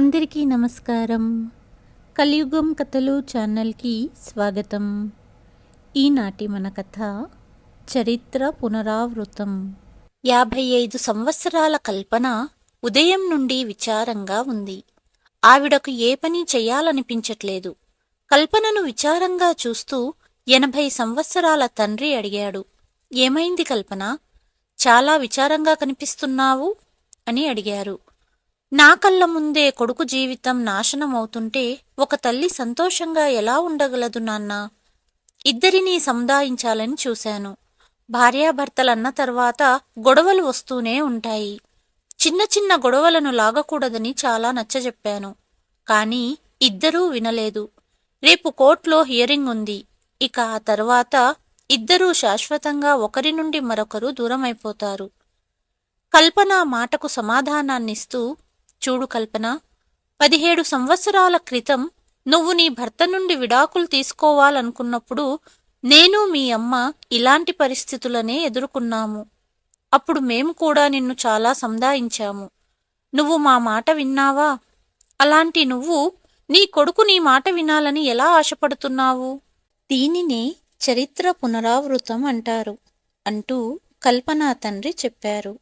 అందరికీ నమస్కారం. కలియుగం కథలు ఛానల్కి స్వాగతం. ఈనాటి మన కథ చరిత్ర పునరావృతం. 55 సంవత్సరాల కల్పన ఉదయం నుండి విచారంగా ఉంది. ఆవిడకు ఏ పని చెయ్యాలనిపించట్లేదు. కల్పనను విచారంగా చూస్తూ 80 సంవత్సరాల తండ్రి అడిగాడు, ఏమైంది కల్పన? చాలా విచారంగా కనిపిస్తున్నావు అని అడిగారు. నా కళ్ళ ముందే కొడుకు జీవితం నాశనమవుతుంటే ఒక తల్లి సంతోషంగా ఎలా ఉండగలదు నాన్నా? ఇద్దరినీ సముదాయించాలని చూశాను. భార్యాభర్తలన్న తర్వాత గొడవలు వస్తూనే ఉంటాయి. చిన్న చిన్న గొడవలను లాగకూడదని చాలా నచ్చజెప్పాను. కానీ ఇద్దరూ వినలేదు. రేపు కోర్టులో హియరింగ్ ఉంది. ఇక ఆ తర్వాత ఇద్దరూ శాశ్వతంగా ఒకరి నుండి మరొకరు దూరమైపోతారు. కల్పన మాటకు సమాధానాన్నిస్తూ, చూడు కల్పన, 17 సంవత్సరాల క్రితం నువ్వు నీ భర్త నుండి విడాకులు తీసుకోవాలనుకున్నప్పుడు నేను మీ అమ్మ ఇలాంటి పరిస్థితులనే ఎదుర్కొన్నాము. అప్పుడు మేము కూడా నిన్ను చాలా సందాయించాము. నువ్వు మా మాట విన్నావా? అలాంటి నువ్వు నీ కొడుకు నీ మాట వినాలని ఎలా ఆశపడుతున్నావు? దీనినే చరిత్ర పునరావృతం అంటారు అంటూ కల్పన తండ్రి చెప్పారు.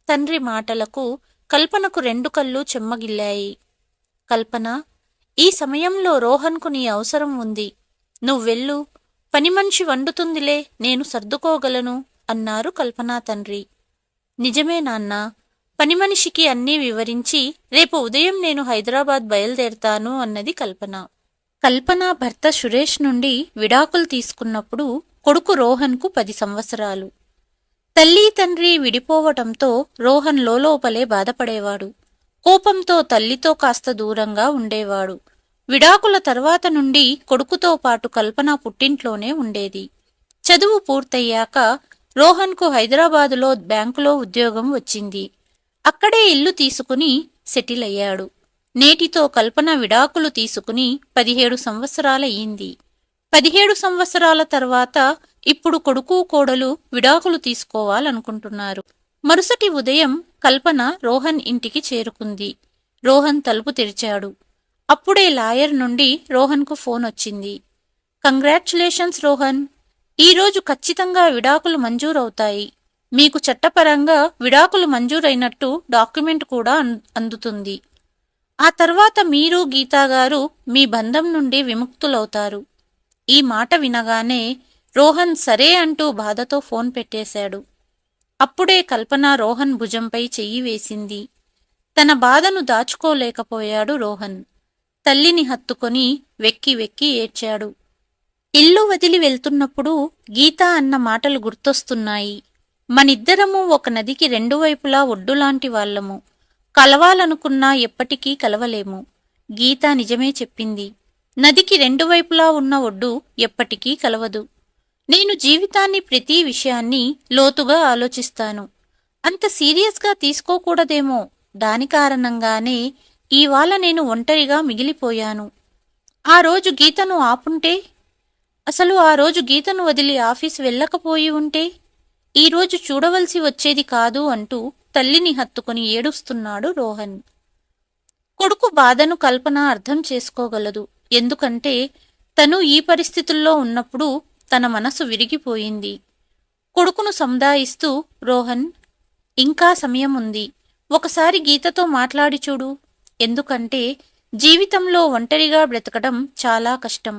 తండ్రి మాటలకు కల్పనకు 2 కళ్ళు చెమ్మగిల్లాయి. కల్పన, ఈ సమయంలో రోహన్కు నీ అవసరం ఉంది. నువ్వెళ్ళు, పని మనిషి వండుతుందిలే, నేను సర్దుకోగలను అన్నారు కల్పన తండ్రి. నిజమే నాన్నా, పని మనిషికి అన్నీ వివరించి రేపు ఉదయం నేను హైదరాబాద్ బయలుదేరతాను అన్నది కల్పన. కల్పన భర్త సురేష్ నుండి విడాకులు తీసుకున్నప్పుడు కొడుకు రోహన్కు 10 సంవత్సరాలు. తల్లి తండ్రి విడిపోవటంతో రోహన్ లోపలే బాధపడేవాడు. కోపంతో తల్లితో కాస్త దూరంగా ఉండేవాడు. విడాకుల తర్వాత నుండి కొడుకుతో పాటు కల్పన పుట్టింట్లోనే ఉండేది. చదువు పూర్తయ్యాక రోహన్కు హైదరాబాదులో బ్యాంకులో ఉద్యోగం వచ్చింది. అక్కడే ఇల్లు తీసుకుని సెటిల్ అయ్యాడు. నేటితో కల్పన విడాకులు తీసుకుని 17 సంవత్సరాలయ్యింది. 17 సంవత్సరాల తర్వాత ఇప్పుడు కొడుకు కోడలు విడాకులు తీసుకోవాలనుకుంటున్నారు. మరుసటి ఉదయం కల్పన రోహన్ ఇంటికి చేరుకుంది. రోహన్ తలుపు తెరిచాడు. అప్పుడే లాయర్ నుండి రోహన్కు ఫోన్ వచ్చింది. కంగ్రాచ్యులేషన్స్ రోహన్, ఈరోజు ఖచ్చితంగా విడాకులు మంజూరవుతాయి. మీకు చట్టపరంగా విడాకులు మంజూరైనట్టు డాక్యుమెంట్ కూడా అందుతుంది. ఆ తర్వాత మీరు గీతాగారు మీ బంధం నుండి విముక్తులవుతారు. ఈ మాట వినగానే రోహన్ సరే అంటూ బాధతో ఫోన్ పెట్టేశాడు. అప్పుడే కల్పన రోహన్ భుజంపై చెయ్యి వేసింది. తన బాధను దాచుకోలేకపోయాడు రోహన్. తల్లిని హత్తుకొని వెక్కి వెక్కి ఏడ్చాడు. ఇల్లు వదిలి వెళ్తున్నప్పుడు గీత అన్న మాటలు గుర్తొస్తున్నాయి. మనిద్దరము ఒక నదికి 2 వైపులా ఒడ్డులాంటి వాళ్లము. కలవాలనుకున్నా ఎప్పటికీ కలవలేము. గీత నిజమే చెప్పింది. నదికి 2 వైపులా ఉన్న ఒడ్డు ఎప్పటికీ కలవదు. నేను జీవితాన్ని ప్రతి విషయాన్ని లోతుగా ఆలోచిస్తాను. అంత సీరియస్గా తీసుకోకూడదేమో. దాని కారణంగానే ఇవాళ నేను ఒంటరిగా మిగిలిపోయాను. ఆ రోజు గీతను ఆపుంటే, అసలు ఆ రోజు గీతను వదిలి ఆఫీస్ వెళ్ళకపోయి ఉంటే ఈరోజు చూడవలసి వచ్చేది కాదు అంటూ తల్లిని హత్తుకుని ఏడుస్తున్నాడు రోహన్. కొడుకు బాధను కల్పన అర్థం చేసుకోగలదు. ఎందుకంటే తను ఈ పరిస్థితుల్లో ఉన్నప్పుడు తన మనసు విరిగిపోయింది. కొడుకును సందాయిస్తూ, రోహన్, ఇంకా సమయం ఉంది. ఒకసారి గీతతో మాట్లాడి చూడు. ఎందుకంటే జీవితంలో ఒంటరిగా బ్రతకడం చాలా కష్టం.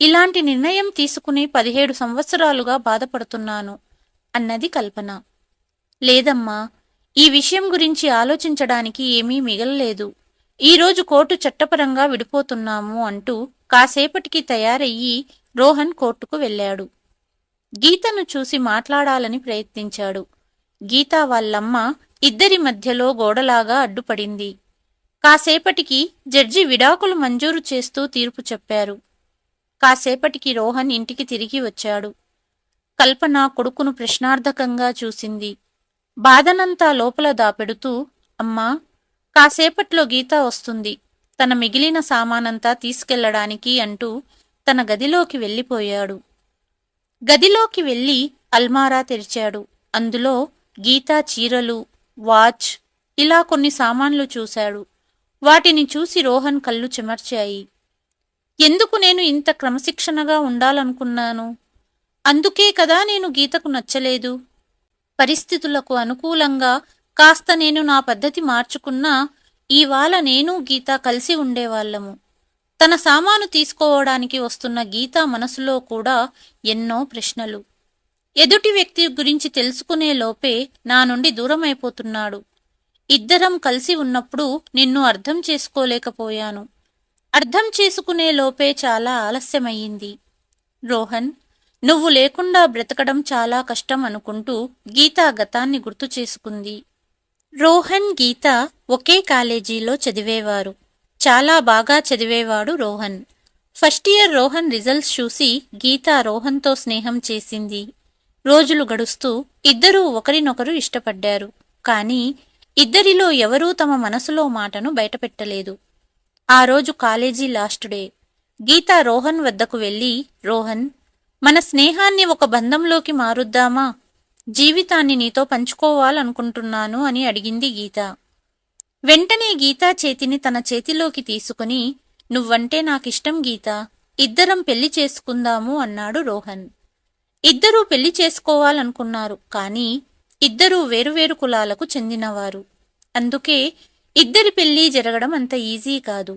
ఇలాంటి నిర్ణయం తీసుకుని 17 సంవత్సరాలుగా బాధపడుతున్నాను అన్నది కల్పన. లేదమ్మా, ఈ విషయం గురించి ఆలోచించడానికి ఏమీ మిగలలేదు. ఈరోజు కోర్టు చట్టపరంగా విడిపోతున్నాము అంటూ కాసేపటికి తయారయ్యి రోహన్ కోర్టుకు వెళ్ళాడు. గీతను చూసి మాట్లాడాలని ప్రయత్నించాడు. గీత వాళ్ళమ్మ ఇద్దరి మధ్యలో గోడలాగా అడ్డుపడింది. కాసేపటికి జడ్జి విడాకులు మంజూరు చేస్తూ తీర్పు చెప్పారు. కాసేపటికి రోహన్ ఇంటికి తిరిగి వచ్చాడు. కల్పన కొడుకును ప్రశ్నార్థకంగా చూసింది. బాధనంతా లోపల దాపెడుతూ, అమ్మా, కాసేపట్లో గీత వస్తుంది. తన మిగిలిన సామానంతా తీసుకెళ్లడానికి అంటూ తన గదిలోకి వెళ్ళిపోయాడు. గదిలోకి వెళ్ళి అల్మారా తెరిచాడు. అందులో గీతా చీరలు, వాచ్, ఇలా కొన్ని సామాన్లు చూశాడు. వాటిని చూసి రోహన్ కళ్ళు చెమర్చాయి. ఎందుకు నేను ఇంత క్రమశిక్షణగా ఉండాలనుకున్నాను? అందుకే కదా నేను గీతకు నచ్చలేదు. పరిస్థితులకు అనుకూలంగా కాస్త నేను నా పద్ధతి మార్చుకున్నా ఇవాళ నేను గీత కలిసి ఉండేవాళ్లము. తన సామాను తీసుకోవడానికి వస్తున్న గీత మనసులో కూడా ఎన్నో ప్రశ్నలు. ఎదుటి వ్యక్తి గురించి తెలుసుకునే లోపే నా నుండి దూరమైపోతున్నాడు. ఇద్దరం కలిసి ఉన్నప్పుడు నిన్ను అర్థం చేసుకోలేకపోయాను. అర్థం చేసుకునే లోపే చాలా ఆలస్యమయ్యింది. రోహన్, నువ్వు లేకుండా బ్రతకడం చాలా కష్టం అనుకుంటూ గీత గతాన్ని గుర్తు చేసుకుంది. రోహన్, గీత ఒకే కాలేజీలో చదివేవారు. చాలా బాగా చదివేవాడు Rohan. First year Rohan results చూసి గీత రోహన్తో స్నేహం చేసింది. రోజులు గడుస్తూ ఇద్దరూ ఒకరినొకరు ఇష్టపడ్డారు. కానీ ఇద్దరిలో ఎవరూ తమ మనసులో మాటను బయటపెట్టలేదు. ఆ రోజు కాలేజీ లాస్ట్ డే. గీత రోహన్ వద్దకు వెళ్ళి, రోహన్, మన స్నేహాన్ని ఒక బంధంలోకి మారుద్దామా? జీవితాన్ని నీతో పంచుకోవాలనుకుంటున్నాను అని అడిగింది గీత. వెంటనే గీత చేతిని తన చేతిలోకి తీసుకుని, నువ్వంటే నాకిష్టం గీత, ఇద్దరం పెళ్లి చేసుకుందాము అన్నాడు రోహన్. ఇద్దరూ పెళ్లి చేసుకోవాలనుకున్నారు. కానీ ఇద్దరూ వేరువేరు కులాలకు చెందినవారు. అందుకే ఇద్దరి పెళ్లి జరగడం అంత ఈజీ కాదు.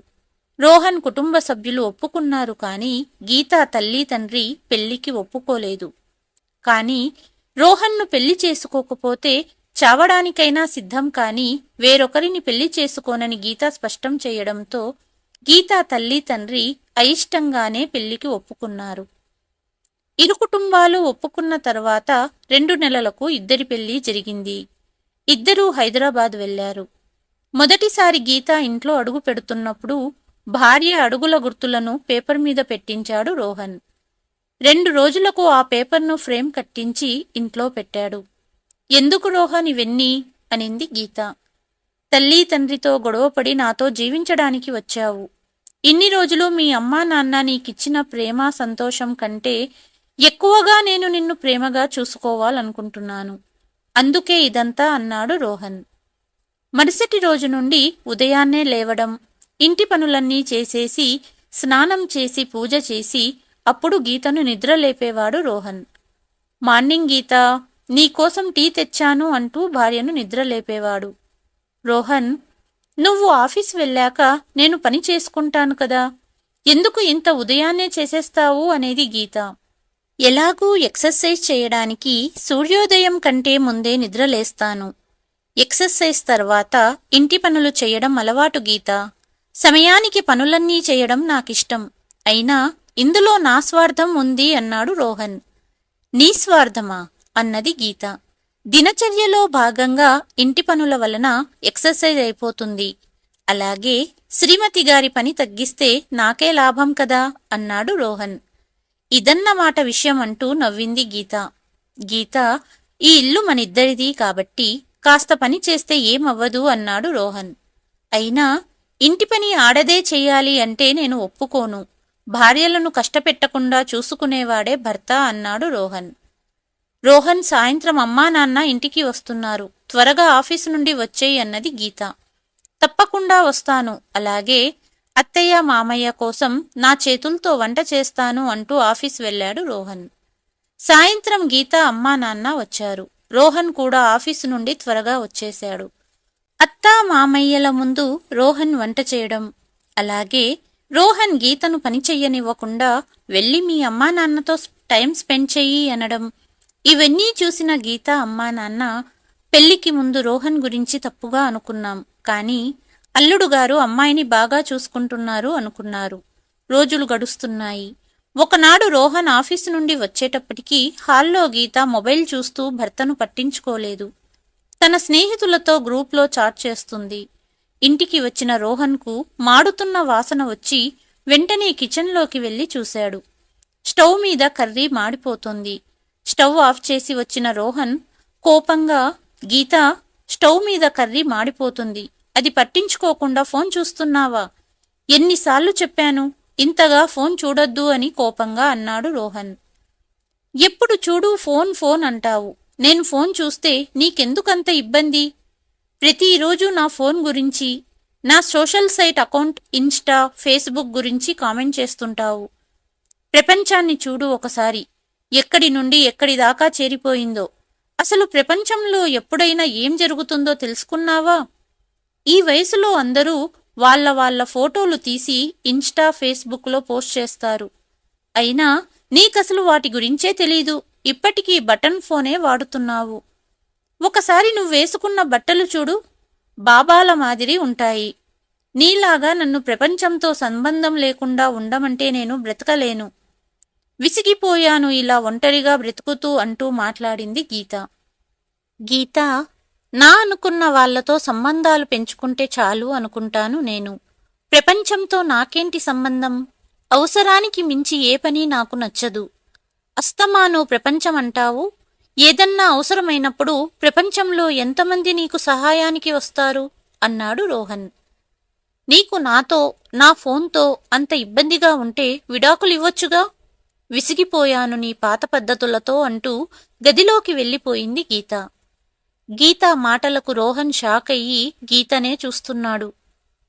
రోహన్ కుటుంబ సభ్యులు ఒప్పుకున్నారు. కానీ గీత తల్లి తండ్రి పెళ్లికి ఒప్పుకోలేదు. కానీ రోహన్ను పెళ్లి చేసుకోకపోతే చావడానికైనా సిద్ధం, కానీ వేరొకరిని పెళ్లి చేసుకోనని గీత స్పష్టం చేయడంతో గీత తల్లి తండ్రి అయిష్టంగానే పెళ్లికి ఒప్పుకున్నారు. ఇరు కుటుంబాలు ఒప్పుకున్న తర్వాత 2 నెలలకు ఇద్దరి పెళ్లి జరిగింది. ఇద్దరూ హైదరాబాద్ వెళ్లారు. మొదటిసారి గీత ఇంట్లో అడుగు పెడుతున్నప్పుడు భార్య అడుగుల గుర్తులను పేపర్ మీద పెట్టించాడు రోహన్. 2 రోజులకు ఆ పేపర్ను ఫ్రేమ్ కట్టించి ఇంట్లో పెట్టాడు. ఎందుకు రోహన్ ఇవన్నీ అనింది గీత. తల్లి తండ్రితో గొడవపడి నాతో జీవించడానికి వచ్చావు. ఇన్ని రోజులు మీ అమ్మా నాన్న నీకిచ్చిన ప్రేమ సంతోషం కంటే ఎక్కువగా నేను నిన్ను ప్రేమగా చూసుకోవాలనుకుంటున్నాను. అందుకే ఇదంతా అన్నాడు రోహన్. మరుసటి రోజు నుండి ఉదయాన్నే లేవడం, ఇంటి పనులన్నీ చేసేసి స్నానం చేసి పూజ చేసి అప్పుడు గీతను నిద్రలేపేవాడు రోహన్. మార్నింగ్ గీత, నీకోసం టీ తెచ్చాను అంటూ భార్యను నిద్రలేపేవాడు. రోహన్, నువ్వు ఆఫీస్ వెళ్ళాక నేను పని చేసుకుంటాను కదా, ఎందుకు ఇంత ఉదయాన్నే చేసేస్తావు అనేది గీత. ఎలాగూ ఎక్సర్సైజ్ చేయడానికి సూర్యోదయం కంటే ముందే నిద్రలేస్తాను. ఎక్సర్సైజ్ తర్వాత ఇంటి పనులు చేయడం అలవాటు గీత. సమయానికి పనులన్నీ చేయడం నాకిష్టం. అయినా ఇందులో నా స్వార్థం ఉంది అన్నాడు రోహన్. నీ స్వార్థమా అన్నది గీత. దినచర్యలో భాగంగా ఇంటి పనుల వలన ఎక్సర్సైజ్ అయిపోతుంది. అలాగే శ్రీమతి గారి పని తగ్గిస్తే నాకే లాభం కదా అన్నాడు రోహన్. ఇదన్నమాట విషయం అంటూ నవ్వింది గీత. గీత, ఈ ఇల్లు మనిద్దరిది కాబట్టి కాస్త పని చేస్తే ఏమవ్వదు అన్నాడు రోహన్. అయినా ఇంటి పని ఆడదే చెయ్యాలి అంటే నేను ఒప్పుకోను. భార్యలను కష్టపెట్టకుండా చూసుకునేవాడే భర్త అన్నాడు రోహన్. రోహన్, సాయంత్రం అమ్మా నాన్న ఇంటికి వస్తున్నారు, త్వరగా ఆఫీసు నుండి వచ్చేయి అన్నది గీత. తప్పకుండా వస్తాను. అలాగే అత్తయ్య మామయ్య కోసం నా చేతులతో వంట చేస్తాను అంటూ ఆఫీస్ వెళ్లాడు రోహన్. సాయంత్రం గీత అమ్మా నాన్న వచ్చారు. రోహన్ కూడా ఆఫీసు నుండి త్వరగా వచ్చేశాడు. అత్తా మామయ్యల ముందు రోహన్ వంట చేయడం, అలాగే రోహన్ గీతను పని చెయ్యనివ్వకుండా వెళ్ళి మీ అమ్మా నాన్నతో టైం స్పెండ్ చెయ్యి అనడం, ఇవన్నీ చూసిన గీత అమ్మా నాన్న, పెళ్లికి ముందు రోహన్ గురించి తప్పుగా అనుకున్నాం, కానీ అల్లుడుగారు అమ్మాయిని బాగా చూసుకుంటున్నారు అనుకున్నారు. రోజులు గడుస్తున్నాయి. ఒకనాడు రోహన్ ఆఫీసు నుండి వచ్చేటప్పటికీ హాల్లో గీత మొబైల్ చూస్తూ భర్తను పట్టించుకోలేదు. తన స్నేహితులతో గ్రూప్లో చాట్ చేస్తుంది. ఇంటికి వచ్చిన రోహన్కు మాడుతున్న వాసన వచ్చి వెంటనే కిచెన్లోకి వెళ్లి చూశాడు. స్టవ్ మీద కర్రీ మాడిపోతోంది. స్టవ్ ఆఫ్ చేసి వచ్చిన రోహన్ కోపంగా, గీత, స్టవ్ మీద కర్రీ మాడిపోతుంది, అది పట్టించుకోకుండా ఫోన్ చూస్తున్నావా? ఎన్నిసార్లు చెప్పాను ఇంతగా ఫోన్ చూడొద్దు అని కోపంగా అన్నాడు రోహన్. ఎప్పుడు చూడు ఫోన్ ఫోన్ అంటావు. నేను ఫోన్ చూస్తే నీకెందుకంత ఇబ్బంది? ప్రతిరోజు నా ఫోన్ గురించి నా social site account insta, Facebook గురించి కామెంట్ చేస్తుంటావు. ప్రపంచాన్ని చూడు ఒకసారి, ఎక్కడి నుండి ఎక్కడి దాకా చేరిపోయిందో. అసలు ప్రపంచంలో ఎప్పుడైనా ఏం జరుగుతుందో తెలుసుకున్నావా? ఈ వయసులో అందరూ వాళ్ళ ఫోటోలు తీసి ఇన్స్టా, ఫేస్బుక్లో పోస్ట్ చేస్తారు. అయినా నీకసలు వాటి గురించే తెలీదు. ఇప్పటికీ బటన్ ఫోనే వాడుతున్నావు. ఒకసారి నువ్వేసుకున్న బట్టలు చూడు, బాబాల మాదిరి ఉంటాయి. నీలాగా నన్ను ప్రపంచంతో సంబంధం లేకుండా ఉండమంటే నేను బ్రతకలేను. విసిగిపోయాను ఇలా ఒంటరిగా బ్రతుకుతూ అంటూ మాట్లాడింది గీత. గీత, నా అనుకున్న వాళ్లతో సంబంధాలు పెంచుకుంటే చాలు అనుకుంటాను నేను. ప్రపంచంతో నాకేంటి సంబంధం? అవసరానికి మించి ఏ పని నాకు నచ్చదు. అస్తమాను ప్రపంచం అంటావు. ఏదన్నా అవసరమైనప్పుడు ప్రపంచంలో ఎంతమంది నీకు సహాయానికి వస్తారు అన్నాడు రోహన్. నీకు నాతో, నా ఫోన్తో అంత ఇబ్బందిగా ఉంటే విడాకులివ్వొచ్చుగా. విసిగిపోయాను నీ పాత పద్ధతులతో అంటూ గదిలోకి వెళ్ళిపోయింది గీత. గీత మాటలకు రోహన్ షాక్ అయ్యి గీతనే చూస్తున్నాడు.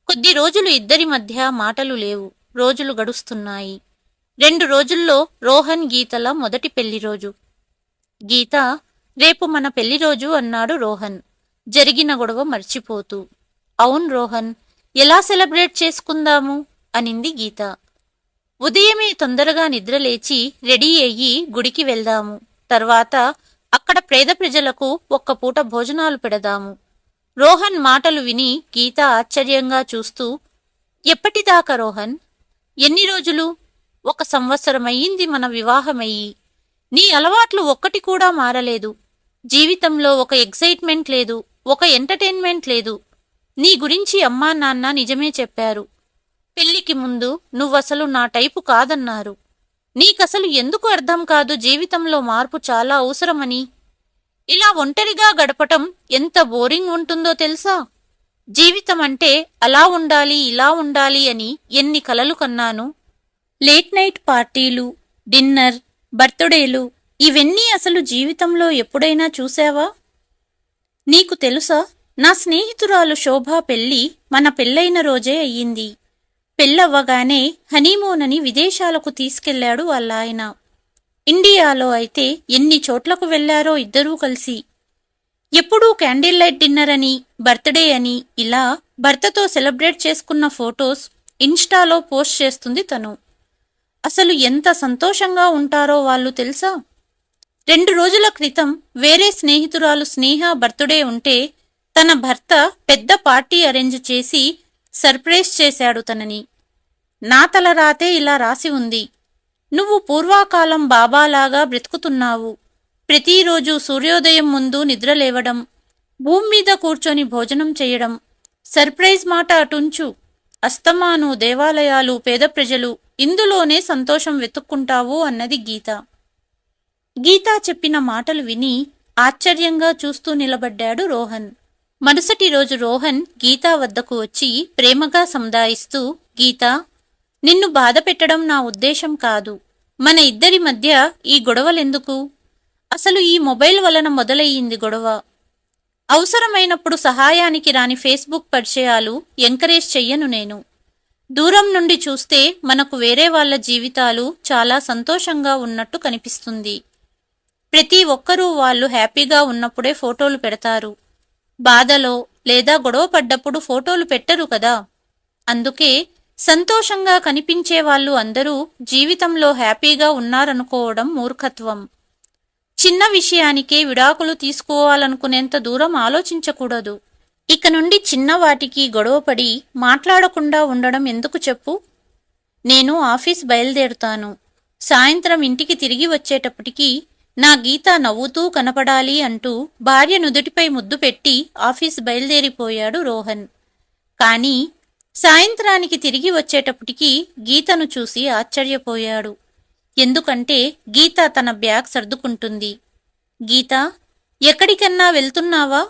కొద్ది రోజులు ఇద్దరి మధ్య మాటలు లేవు. రోజులు గడుస్తున్నాయి. 2 రోజుల్లో రోహన్ గీతల మొదటి పెళ్లిరోజు. గీత, రేపు మన పెళ్లిరోజు అన్నాడు రోహన్ జరిగిన గొడవ మర్చిపోతూ. అవును రోహన్, ఎలా సెలబ్రేట్ చేసుకుందాము అనింది గీత. ఉదయమే తొందరగా నిద్రలేచి రెడీ అయ్యి గుడికి వెళ్దాము. తర్వాత అక్కడ పేద ప్రజలకు ఒక్క పూట భోజనాలు పెడదాము. రోహన్ మాటలు విని గీత ఆశ్చర్యంగా చూస్తూ, ఎప్పటిదాకా రోహన్? ఎన్ని రోజులు? 1 సంవత్సరమయ్యింది మన వివాహమయ్యి. నీ అలవాట్లు ఒక్కటి కూడా మారలేదు. జీవితంలో ఒక ఎగ్జైట్మెంట్ లేదు, ఒక ఎంటర్టైన్మెంట్ లేదు. నీ గురించి అమ్మా నాన్న నిజమే చెప్పారు. పెళ్లికి ముందు నువ్వసలు నా టైపు కాదన్నారు. నీకసలు ఎందుకు అర్థం కాదు జీవితంలో మార్పు చాలా అవసరమని? ఇలా ఒంటరిగా గడపటం ఎంత బోరింగ్ ఉంటుందో తెలుసా? జీవితం అంటే అలా ఉండాలి, ఇలా ఉండాలి అని ఎన్ని కలలు కన్నాను. లేట్ నైట్ పార్టీలు, డిన్నర్, బర్త్డేలు, ఇవన్నీ అసలు జీవితంలో ఎప్పుడైనా చూసావా? నీకు తెలుసా, నా స్నేహితురాలు శోభ పెళ్లి మన పెళ్లైన రోజే అయ్యింది. పెళ్ళవ్వగానే హనీమూన్ అని విదేశాలకు తీసుకెళ్లాడు వాళ్ళాయన. ఇండియాలో అయితే ఎన్ని చోట్లకు వెళ్లారో ఇద్దరూ కలిసి. ఎప్పుడూ క్యాండిల్ లైట్ డిన్నర్ అని, బర్త్డే అని ఇలా భర్తతో సెలబ్రేట్ చేసుకున్న ఫొటోస్ ఇన్స్టాలో పోస్ట్ చేస్తుంది తను. అసలు ఎంత సంతోషంగా ఉంటారో వాళ్ళు తెలుసా? 2 రోజుల క్రితం వేరే స్నేహితురాలు స్నేహ బర్త్డే ఉంటే తన భర్త పెద్ద పార్టీ అరేంజ్ చేసి సర్ప్రైజ్ చేశాడు తనని. నా తలరాతే ఇలా రాసి ఉంది. నువ్వు పూర్వకాలం బాబాలాగా బ్రతుకుతున్నావు. ప్రతిరోజు సూర్యోదయం ముందు నిద్రలేవడం, భూమి మీద కూర్చొని భోజనం చేయడం, సర్ప్రైజ్ మాట అటుంచు, అస్తమాను దేవాలయాలు, పేద ప్రజలు, ఇందులోనే సంతోషం వెతుక్కుంటావు అన్నది గీత. గీత చెప్పిన మాటలు విని ఆశ్చర్యంగా చూస్తూ నిలబడ్డాడు రోహన్. మరుసటి రోజు రోహన్ గీతా వద్దకు వచ్చి ప్రేమగా సంధాయిస్తూ, గీతా, నిన్ను బాధ పెట్టడం నా ఉద్దేశం కాదు. మన ఇద్దరి మధ్య ఈ గొడవలెందుకు? అసలు ఈ మొబైల్ వలన మొదలయ్యింది గొడవ. అవసరమైనప్పుడు సహాయానికి రాని ఫేస్బుక్ పరిచయాలు ఎంకరేజ్ చెయ్యను నేను. దూరం నుండి చూస్తే మనకు వేరే వాళ్ళ జీవితాలు చాలా సంతోషంగా ఉన్నట్టు కనిపిస్తుంది. ప్రతి ఒక్కరూ వాళ్ళు హ్యాపీగా ఉన్నప్పుడే ఫోటోలు పెడతారు. బాధలో లేదా గొడవ పడ్డప్పుడు ఫోటోలు పెట్టరు కదా. అందుకే సంతోషంగా కనిపించే వాళ్ళు అందరూ జీవితంలో హ్యాపీగా ఉన్నారనుకోవడం మూర్ఖత్వం. చిన్న విషయానికే విడాకులు తీసుకోవాలనుకునేంత దూరం ఆలోచించకూడదు. ఇక నుండి చిన్నవాటికి గొడవపడి మాట్లాడకుండా ఉండడం ఎందుకు చెప్పు? నేను ఆఫీస్ బయలుదేరుతాను. సాయంత్రం ఇంటికి తిరిగి వచ్చేటప్పటికి నా గీత నవ్వుతూ కనపడాలి అంటూ భార్య నుదుటిపై ముద్దు పెట్టి ఆఫీస్ బయలుదేరిపోయాడు రోహన్. కానీ సాయంత్రానికి తిరిగి వచ్చేటప్పటికి గీతను చూసి ఆశ్చర్యపోయాడు. ఎందుకంటే గీత తన బ్యాగ్ సర్దుకుంటుంది. గీత, ఎక్కడికన్నా వెళ్తున్నావా?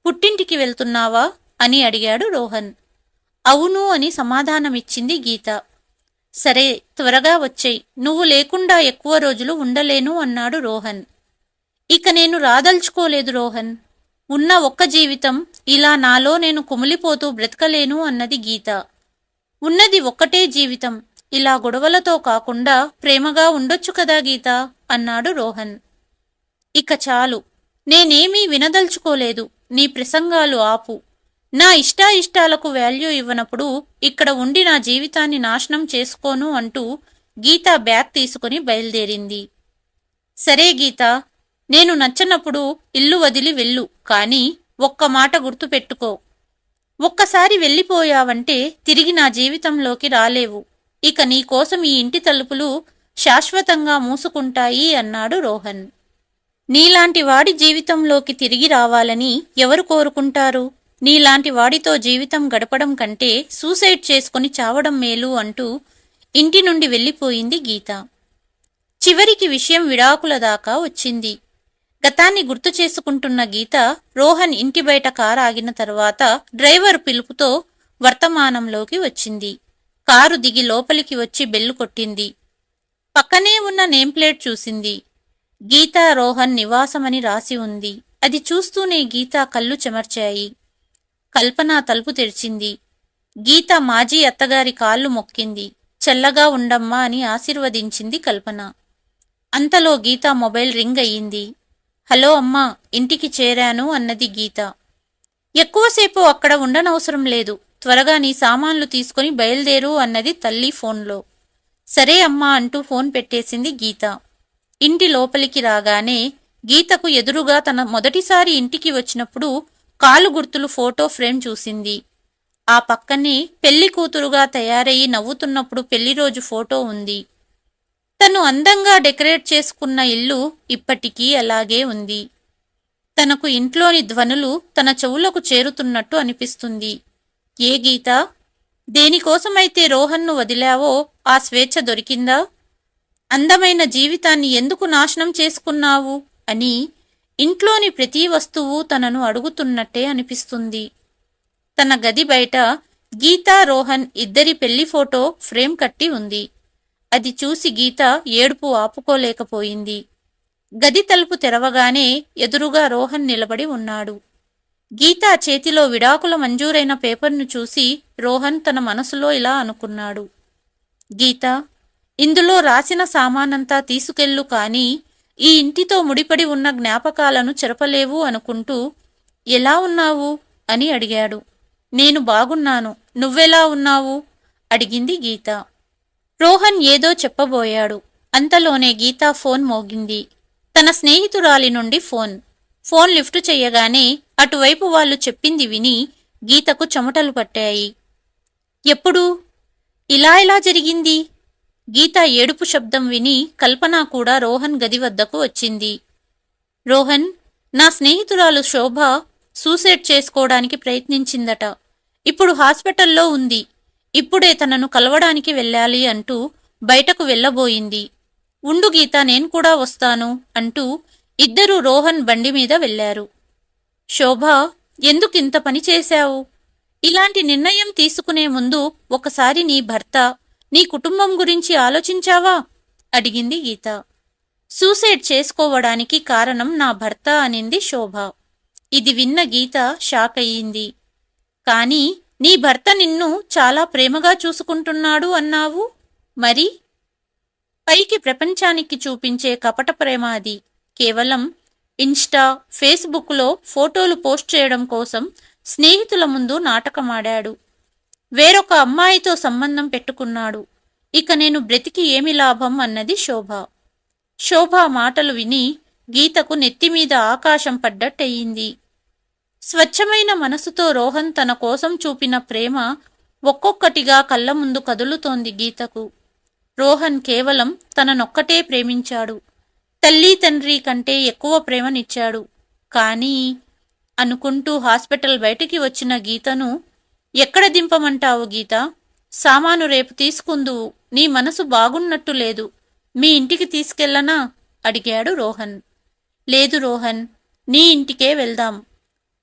పుట్టింటికి వెళ్తున్నావా అని అడిగాడు రోహన్. అవును అని సమాధానమిచ్చింది గీత. సరే, త్వరగా వచ్చేయ్, నువ్వు లేకుండా ఎక్కువ రోజులు ఉండలేను అన్నాడు రోహన్. ఇక నేను రాదలుచుకోలేదు రోహన్. ఉన్న ఒక్క జీవితం, ఇలా నాలో నేను కుమిలిపోతూ బ్రతకలేను అన్నది గీత. ఉన్నది ఒక్కటే జీవితం, ఇలా గొడవలతో కాకుండా ప్రేమగా ఉండొచ్చు కదా గీత అన్నాడు రోహన్. ఇక చాలు, నేనేమీ వినదలుచుకోలేదు. నీ ప్రసంగాలు ఆపు. నా ఇష్టాయిష్టాలకు వాల్యూ ఇవ్వనప్పుడు ఇక్కడ ఉండి నా జీవితాన్ని నాశనం చేసుకోను అంటూ గీత బ్యాగ్ తీసుకుని బయలుదేరింది. సరే గీత, నేను నచ్చనప్పుడు ఇల్లు వదిలి వెళ్ళు, కానీ ఒక్క మాట గుర్తుపెట్టుకో. ఒక్కసారి వెళ్ళిపోయావంటే తిరిగి నా జీవితంలోకి రాలేవు. ఇక నీకోసం ఈ ఇంటి తలుపులు శాశ్వతంగా మూసుకుంటాయి అన్నాడు రోహన్. నీలాంటి వాడి జీవితంలోకి తిరిగి రావాలని ఎవరు కోరుకుంటారు? నీలాంటి వాడితో జీవితం గడపడం కంటే సూసైడ్ చేసుకుని చావడం మేలు అంటూ ఇంటి నుండి వెళ్ళిపోయింది గీత. చివరికి విషయం విడాకుల దాకా వచ్చింది. గతాన్ని గుర్తు చేసుకుంటున్న గీత రోహన్ ఇంటి బయట కారు ఆగిన తర్వాత డ్రైవర్ పిలుపుతో వర్తమానంలోకి వచ్చింది. కారు దిగి లోపలికి వచ్చి బెల్లు కొట్టింది. పక్కనే ఉన్న నేమ్ ప్లేట్ చూసింది. గీతా రోహన్ నివాసమని రాసి ఉంది. అది చూస్తూనే గీత కళ్ళు చెమర్చాయి. కల్పన తలుపు తెరిచింది. గీత మాజీ అత్తగారి కాళ్ళు మొక్కింది. చల్లగా ఉండమ్మా అని ఆశీర్వదించింది కల్పన. అంతలో గీత మొబైల్ రింగ్ అయ్యింది. హలో అమ్మా, ఇంటికి చేరాను అన్నది గీత. ఎక్కువసేపు అక్కడ ఉండనవసరం లేదు, త్వరగా నీ సామాన్లు తీసుకుని బయలుదేరు అన్నది తల్లి ఫోన్లో. సరే అమ్మా అంటూ ఫోన్ పెట్టేసింది గీత. ఇంటి లోపలికి రాగానే గీతకు ఎదురుగా తన మొదటిసారి ఇంటికి వచ్చినప్పుడు కాలు గుర్తులు ఫోటో ఫ్రేమ్ చూసింది. ఆ పక్కనే పెళ్లి కూతురుగా తయారయ్యి నవ్వుతున్నప్పుడు పెళ్లిరోజు ఫోటో ఉంది. తను అందంగా డెకరేట్ చేసుకున్న ఇల్లు ఇప్పటికీ అలాగే ఉంది. తనకు ఇంట్లోని ధ్వనులు తన చెవులకు చేరుతున్నట్టు అనిపిస్తుంది. ఏ గీత, దేనికోసమైతే రోహన్ను వదిలావో ఆ స్వేచ్ఛ దొరికిందా? అందమైన జీవితాన్ని ఎందుకు నాశనం చేసుకున్నావు అని ఇంట్లోని ప్రతి వస్తువు తనను అడుగుతున్నట్టే అనిపిస్తుంది. తన గది బయట గీతా రోహన్ ఇద్దరి పెళ్లి ఫోటో ఫ్రేమ్ కట్టి ఉంది. అది చూసి గీత ఏడుపు ఆపుకోలేకపోయింది. గది తలుపు తెరవగానే ఎదురుగా రోహన్ నిలబడి ఉన్నాడు. గీతా చేతిలో విడాకుల మంజూరైన పేపర్ను చూసి రోహన్ తన మనసులో ఇలా అనుకున్నాడు. గీతా, ఇందులో రాసిన సామానంతా తీసుకెళ్ళు, కానీ ఈ ఇంటితో ముడిపడి ఉన్న జ్ఞాపకాలను చెరపలేవు అనుకుంటూ ఎలా ఉన్నావు అని అడిగాడు. నేను బాగున్నాను, నువ్వెలా ఉన్నావు అడిగింది గీత. రోహన్ ఏదో చెప్పబోయాడు. అంతలోనే గీత ఫోన్ మోగింది. తన స్నేహితురాలి నుండి ఫోన్ లిఫ్ట్ చెయ్యగానే అటువైపు వాళ్ళు చెప్పింది విని గీతకు చెమటలు పట్టాయి. ఎప్పుడు ఇలా జరిగింది? గీత ఏడుపు శబ్దం విని కల్పన కూడా రోహన్ గది వద్దకు వచ్చింది. రోహన్, నా స్నేహితురాలు శోభ సూసైడ్ చేసుకోవడానికి ప్రయత్నించిందట. ఇప్పుడు హాస్పిటల్లో ఉంది. ఇప్పుడే తనను కలవడానికి వెళ్ళాలి అంటూ బయటకు వెళ్ళబోయింది. ఉండు గీత, నేను కూడా వస్తాను అంటూ ఇద్దరూ రోహన్ బండి మీద వెళ్లారు. శోభ, ఎందుకింత పని చేశావు? ఇలాంటి నిర్ణయం తీసుకునే ముందు ఒకసారి నీ భర్త, నీ కుటుంబం గురించి ఆలోచించావా అడిగింది గీత. సూసైడ్ చేసుకోవడానికి కారణం నా భర్త అనింది శోభ. ఇది విన్న గీత షాక్ అయ్యింది. కానీ నీ భర్త నిన్ను చాలా ప్రేమగా చూసుకుంటున్నాడు అన్నావు, మరి? పైకి ప్రపంచానికి చూపించే కపట ప్రేమ అది. కేవలం ఇన్స్టా, ఫేస్బుక్లో ఫోటోలు పోస్ట్ చేయడం కోసం స్నేహితుల ముందు నాటకమాడాడు. వేరొక అమ్మాయితో సంబంధం పెట్టుకున్నాడు. ఇక నేను బ్రతికి ఏమి లాభం అన్నది శోభ. శోభ మాటలు విని గీతకు నెత్తిమీద ఆకాశం పడ్డట్టయింది. స్వచ్ఛమైన మనసుతో రోహన్ తన కోసం చూపిన ప్రేమ ఒక్కొక్కటిగా కళ్ళ ముందు కదులుతోంది గీతకు. రోహన్ కేవలం తననొక్కటే ప్రేమించాడు. తల్లి తండ్రి కంటే ఎక్కువ ప్రేమనిచ్చాడు. కానీ అనుకుంటూ హాస్పిటల్ బయటికి వచ్చిన గీతను ఎక్కడ దింపమంటావు గీత? సామాను రేపు తీసుకుందువు. నీ మనసు బాగున్నట్టు లేదు. మీ ఇంటికి తీసుకెళ్ళనా అడిగాడు రోహన్. లేదు రోహన్, నీ ఇంటికే వెళ్దాం.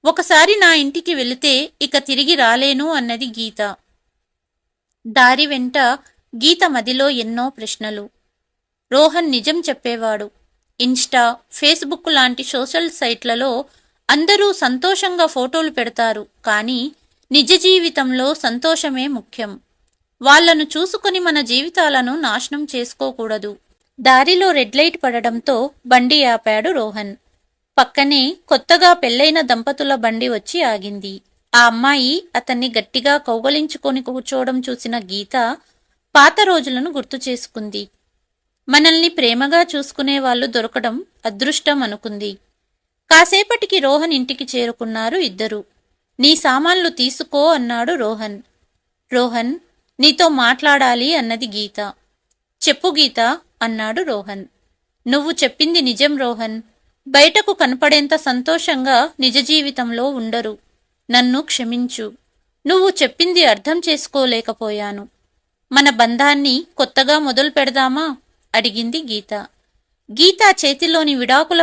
ఒకసారి నా ఇంటికి వెళితే ఇక తిరిగి రాలేను అన్నది గీత. దారి వెంట గీత మదిలో ఎన్నో ప్రశ్నలు. రోహన్ నిజం చెప్పేవాడు. ఇన్స్టా, ఫేస్బుక్ లాంటి సోషల్ సైట్లలో అందరూ సంతోషంగా ఫోటోలు పెడతారు, కానీ నిజ జీవితంలో సంతోషమే ముఖ్యం. వాళ్లను చూసుకుని మన జీవితాలను నాశనం చేసుకోకూడదు. దారిలో రెడ్ లైట్ పడడంతో బండి ఆపాడు రోహన్. పక్కనే కొత్తగా పెళ్లైన దంపతుల బండి వచ్చి ఆగింది. ఆ అమ్మాయి అతన్ని గట్టిగా కౌగలించుకొని కూర్చోవడం చూసిన గీత పాత రోజులను గుర్తు చేసుకుంది. మనల్ని ప్రేమగా చూసుకునే వాళ్ళు దొరకడం అదృష్టం అనుకుంది. కాసేపటికి రోహన్ ఇంటికి చేరుకున్నారు ఇద్దరు. నీ సామాన్లు తీసుకో అన్నాడు రోహన్. రోహన్, నీతో మాట్లాడాలి అన్నది గీత. చెప్పు గీత అన్నాడు రోహన్. నువ్వు చెప్పింది నిజం రోహన్. బయటకు కనపడేంత సంతోషంగా నిజ జీవితంలో ఉండరు. నన్ను క్షమించు. నువ్వు చెప్పింది అర్థం చేసుకోలేకపోయాను. మన బంధాన్ని కొత్తగా మొదలు పెడదామా అడిగింది గీత. గీత చేతిలోని విడాకుల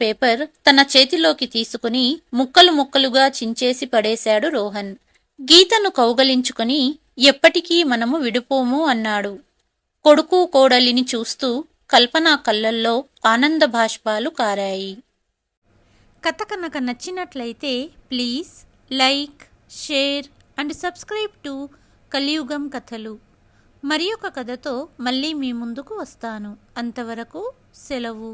పేపర్ తన చేతిలోకి తీసుకుని ముక్కలు ముక్కలుగా చించేసి పడేశాడు రోహన్. గీతను కౌగలించుకుని ఎప్పటికీ మనము విడిపోము అన్నాడు. కొడుకు కోడలిని చూస్తూ కల్పన కళ్ళల్లో ఆనంద బాష్పాలు కారాయి. కథ కనుక నచ్చినట్లయితే please like, share and subscribe to కలియుగం కథలు. మరి ఒక కథతో మళ్ళీ మీ ముందుకు వస్తాను. అంతవరకు సెలవు.